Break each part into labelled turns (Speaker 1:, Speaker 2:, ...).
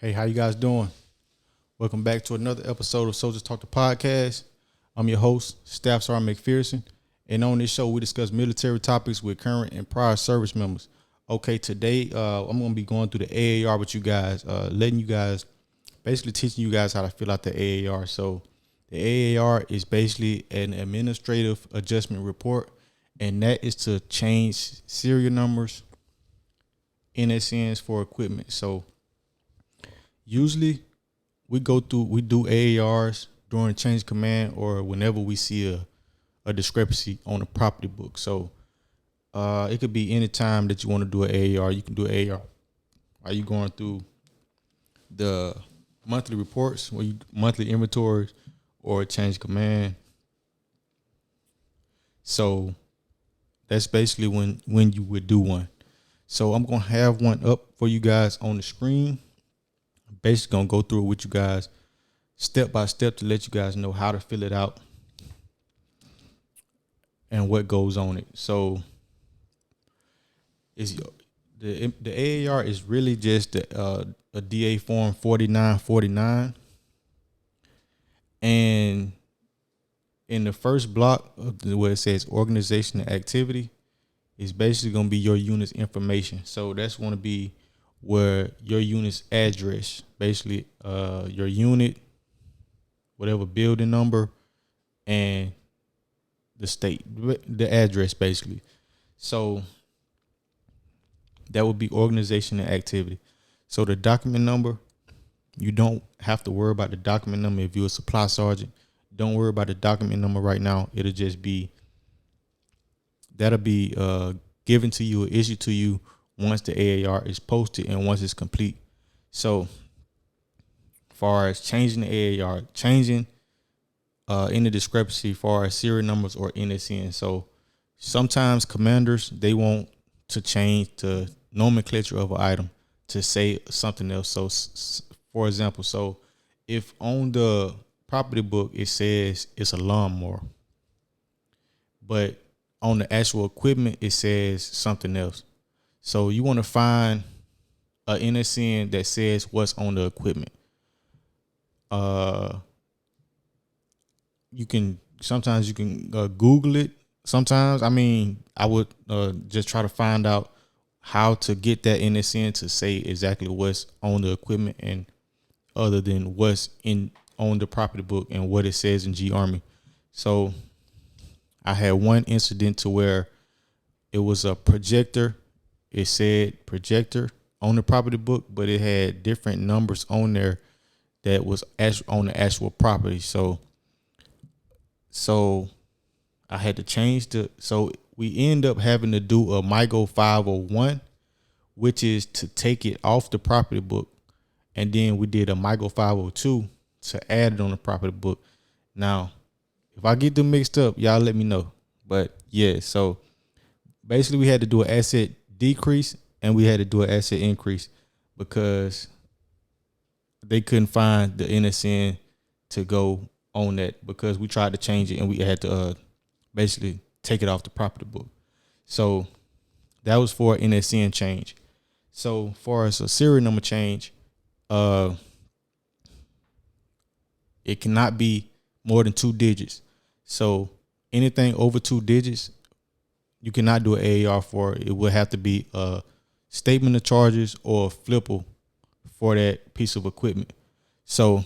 Speaker 1: Hey, how you guys doing? Welcome back to another episode of Soulja Talk the Podcast. I'm your host, Staff Sergeant McPherson, and on this show we discuss military topics with current and prior service members. Okay, today I'm going to be going through the AAR with you guys, letting you guys, basically teaching you guys how to fill out the AAR. So the AAR is basically an administrative adjustment report, and that is to change serial numbers, NSNs for equipment. So usually we do AARs during change command or whenever we see a discrepancy on the property book. So it could be any time that you want to do an AAR. You can do an AAR. Are you going through the monthly reports, or monthly inventories, or change command? So that's basically when you would do one. So I'm gonna have one up for you guys on the screen. Basically gonna go through it with you guys step by step to let you guys know how to fill it out and what goes on it. So it's the AAR is really just a DA form 4949, and in the first block of where it says organization and activity is basically gonna be your unit's information. So that's gonna be where your unit's address, basically your unit, whatever building number, and the state, the address basically. So that would be organization and activity. So the document number, you don't have to worry about the document number if you're a supply sergeant. Don't worry about the document number right now. That'll be given to you or issued to you once the AAR is posted and once it's complete. So far as changing the AAR, changing any discrepancy far as serial numbers or NSN. So sometimes commanders, they want to change the nomenclature of an item to say something else. So for example, so if on the property book it says it's a lawnmower, but on the actual equipment it says something else. So you want to find a NSN that says what's on the equipment. You can Google it. Sometimes, I would just try to find out how to get that NSN to say exactly what's on the equipment and other than what's on the property book and what it says in G Army. So I had one incident to where it was a projector. It said projector on the property book, but it had different numbers on there that was on the actual property. So I had to change so we end up having to do a MIGO 501, which is to take it off the property book. And then we did a MIGO 502 to add it on the property book. Now, if I get them mixed up, y'all let me know. But yeah, so basically we had to do an asset decrease and we had to do an asset increase because they couldn't find the NSN to go on that because we tried to change it and we had to basically take it off the property book. So that was for NSN change. So far as a serial number change, it cannot be more than 2 digits. So anything over 2 digits, you cannot do an AAR for. It will have to be a statement of charges or a flipper for that piece of equipment. So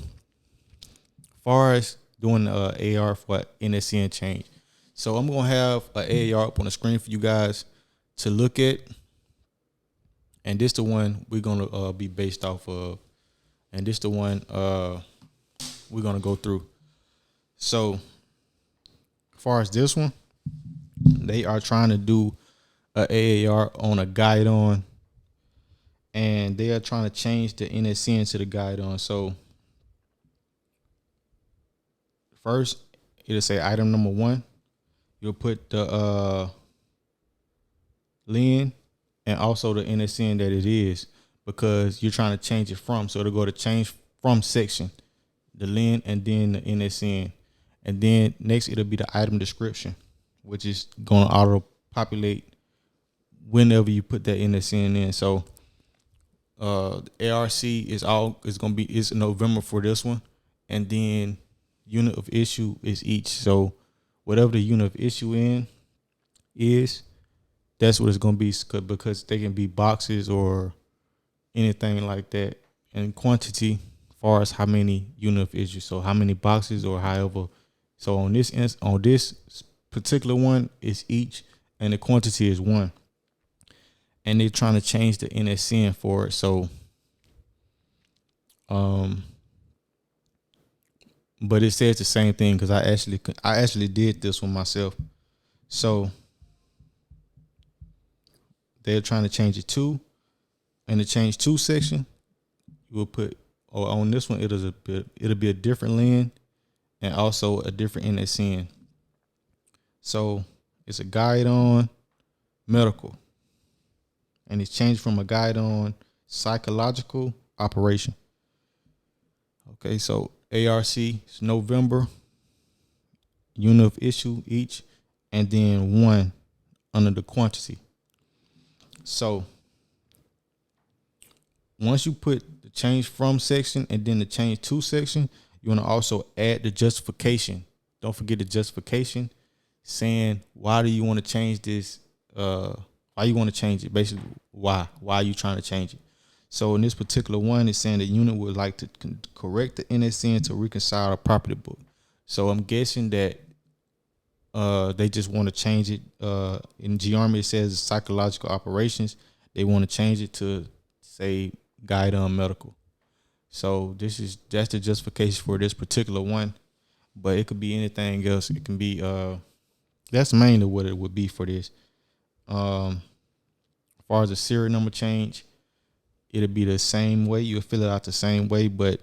Speaker 1: far as doing the AR for NSN change. So I'm going to have an AAR up on the screen for you guys to look at. And this the one we're going to be based off of. And this the one we're going to go through. So as far as this one, they are trying to do a AAR on a guide on. And they are trying to change the NSN to the guide on. So first, it'll say item number 1. You'll put the LIN and also the NSN that it is because you're trying to change it from. So it'll go to change from section, the LIN and then the NSN. And then next it'll be the item description, which is going to auto populate whenever you put that NSN in. So The ARC is gonna be it's November for this one, and then unit of issue is each. So whatever the unit of issue in is, that's what it's gonna be because they can be boxes or anything like that. And quantity, as far as how many unit of issue, so how many boxes or however. So on this particular one is each, and the quantity is one. And they're trying to change the NSN for it. So, but it says the same thing because I actually did this one myself. So they're trying to change it to, in the change to section, you will put, or on this one it'll be a different lens and also a different NSN. So it's a guide on medical, and it's changed from a guide on psychological operation. Okay, so ARC is November, unit of issue each, and then one under the quantity. So once you put the change from section and then the change to section, you want to also add the justification. Don't forget the justification, saying why do you want to change this? Why you want to change it? Basically, why are you trying to change it? So in this particular one, it's saying the unit would like to correct the NSN to reconcile a property book. So I'm guessing that they just want to change it. In G-Army, it says psychological operations. They want to change it to say guide on medical. So that's the justification for this particular one, but it could be anything else. It can be that's mainly what it would be for this. As far as the serial number change, it'll be the same way. You'll fill it out the same way, but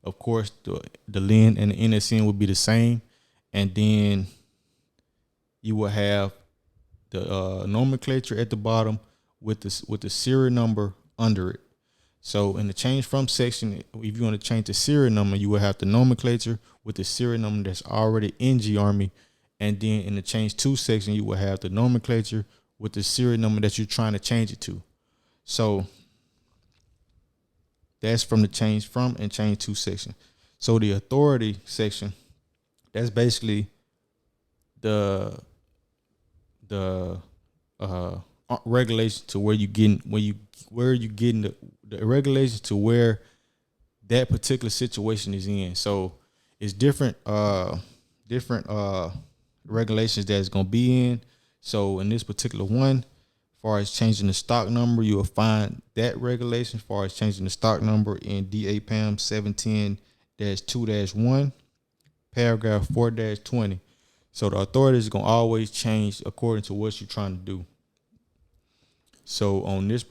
Speaker 1: of course the LIN and the NSN will be the same, and then you will have the nomenclature at the bottom with the serial number under it. So in the change from section, if you want to change the serial number, you will have the nomenclature with the serial number that's already in G-Army, and then in the change to section, you will have the nomenclature with the serial number that you're trying to change it to. So that's from the change from and change to section. So the authority section, that's basically the regulation to where you getting the regulations to where that particular situation is in. So it's different regulations that it's gonna be in. So in this particular one, as far as changing the stock number, you will find that regulation as far as changing the stock number in DAPAM 710-2-1, paragraph 4-20. So the authority is going to always change according to what you're trying to do. So on this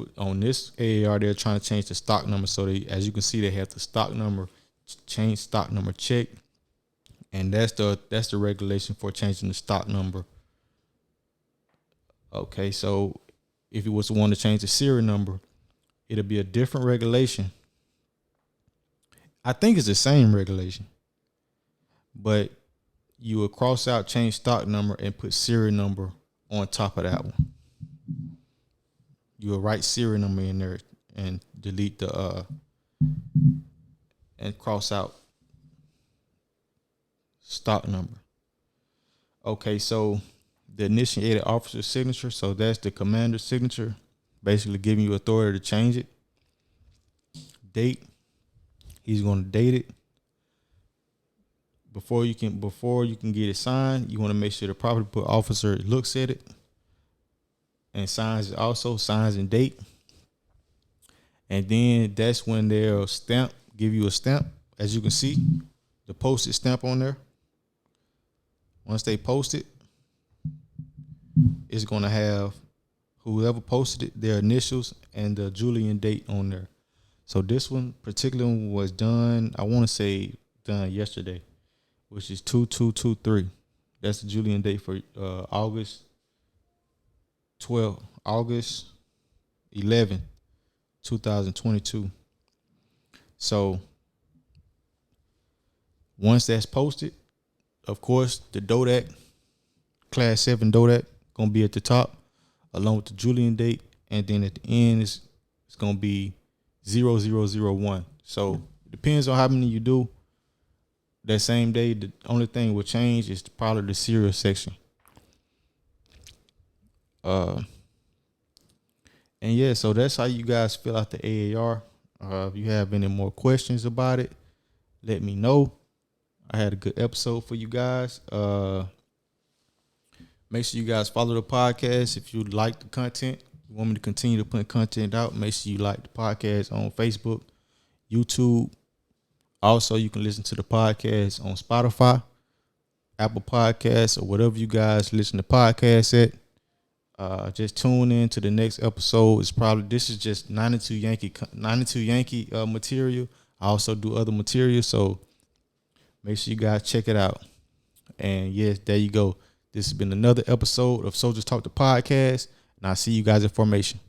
Speaker 1: AAR, they're trying to change the stock number. So they, as you can see, they have the stock number, change stock number check. And that's the regulation for changing the stock number. Okay, so if you was to want to change the serial number, it'll be a different regulation. I think it's the same regulation, but you will cross out change stock number and put serial number on top of that one. You will write serial number in there and delete the and cross out stock number. Okay, so the initiated officer's signature, so that's the commander's signature, basically giving you authority to change it. Date, he's going to date it. Before you can get it signed, you want to make sure the property book officer looks at it and signs it, also signs and date. And then that's when they'll give you a stamp. As you can see, the postage stamp on there. Once they post it, it's going to have whoever posted it, their initials and the Julian date on there. So this one particular one was done, I want to say done yesterday, which is 2223. That's the Julian date for August 11, 2022. So once that's posted, of course, the DODAC, Class 7 DODAC, going to be at the top, along with the Julian date. And then at the end, it's going to be 0001. So it depends on how many you do. That same day, the only thing will change is probably the serial section. And yeah, so that's how you guys fill out the AAR. If you have any more questions about it, let me know. I had a good episode for you guys. Make sure you guys follow the podcast if you like the content. You want me to continue to put content out, make sure you like the podcast on Facebook, YouTube. Also, you can listen to the podcast on Spotify, Apple Podcasts, or whatever you guys listen to podcasts at. Just tune in to the next episode. This is just 92 Yankee material. I also do other material, so make sure you guys check it out. And yes, there you go. This has been another episode of Soulja Talk the Podcast, and I'll see you guys in formation.